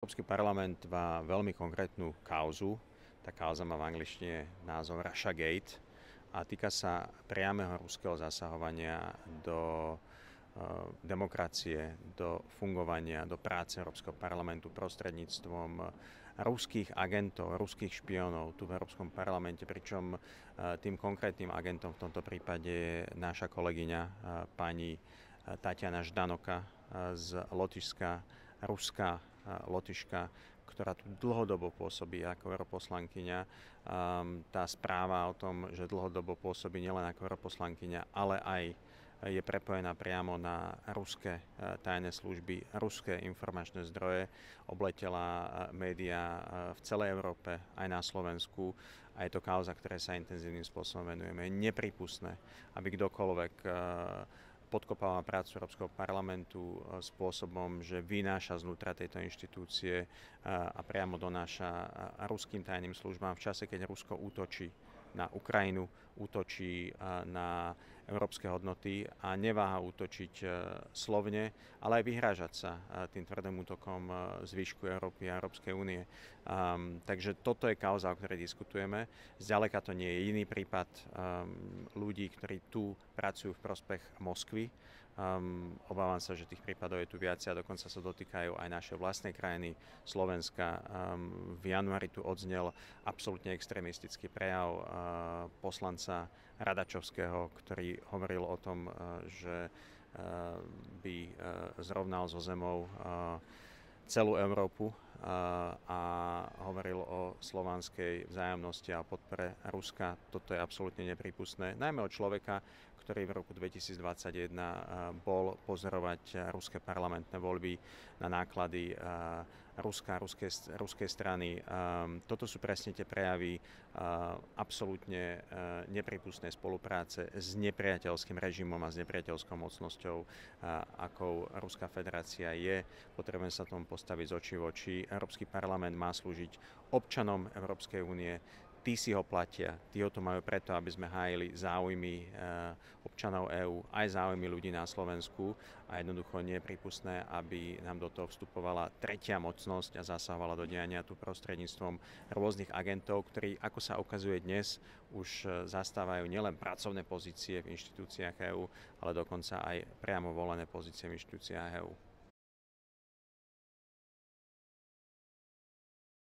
Európsky parlament má veľmi konkrétnu kauzu. Tá kauza má v angličtine názov Russiagate a týka sa priameho ruského zasahovania do demokracie, do fungovania, do práce Európskeho parlamentu prostredníctvom ruských agentov, ruských špiónov tu v Európskom parlamente, pričom tým konkrétnym agentom v tomto prípade je naša kolegyňa pani Tatiana Ždanoka z Lotyšska, ruská Lotyška, ktorá tu dlhodobo pôsobí ako europoslankyňa. Tá správa o tom, že dlhodobo pôsobí nielen ako europoslankyňa, ale aj je prepojená priamo na ruské tajné služby, ruské informačné zdroje, obletela médiá v celej Európe, aj na Slovensku. A je to kauza, ktoré sa intenzívnym spôsobom venujeme. Je neprípustné, aby kdokoľvek podkopáva prácu Európskeho parlamentu spôsobom, že vynáša znútra tejto inštitúcie a priamo donáša ruským tajným službám v čase, keď Rusko útočí na Ukrajinu, útočí na európske hodnoty a neváha útočiť slovne, ale aj vyhrážať sa tým tvrdým útokom zvyšku Európy a Európskej únie. Takže toto je kauza, o ktorej diskutujeme. Zďaleka to nie je jediný prípad ľudí, ktorí tu pracujú v prospech Moskvy. Obávam sa, že tých prípadov je tu viac a dokonca sa dotýkajú aj našej vlastnej krajiny, Slovenska. V januári tu odznel absolútne extrémistický prejav poslanca Radačovského, ktorý hovoril o tom, že by zrovnal so zemou celú Európu a hovoril o slovanskej vzájomnosti a podpore Ruska. Toto je absolútne neprípustné. Najmä od človeka, ktorý v roku 2021 bol pozorovať ruské parlamentné voľby na náklady ruskej strany. Toto sú presne tie prejavy absolútne neprípustnej spolupráce s nepriateľským režimom a s nepriateľskou mocnosťou, akou Ruská federácia je. Potrebujeme sa tomu postaviť z očí v oči. Európsky parlament má slúžiť občanom Európskej únie. Tí si ho platia, tí ho to majú preto, aby sme hájili záujmy občanov EÚ, aj záujmy ľudí na Slovensku a jednoducho nie je prípustné, aby nám do toho vstupovala tretia mocnosť a zasahovala do diania tu prostredníctvom rôznych agentov, ktorí, ako sa ukazuje dnes, už zastávajú nielen pracovné pozície v inštitúciách EÚ, ale dokonca aj priamo volené pozície v inštitúciách EÚ.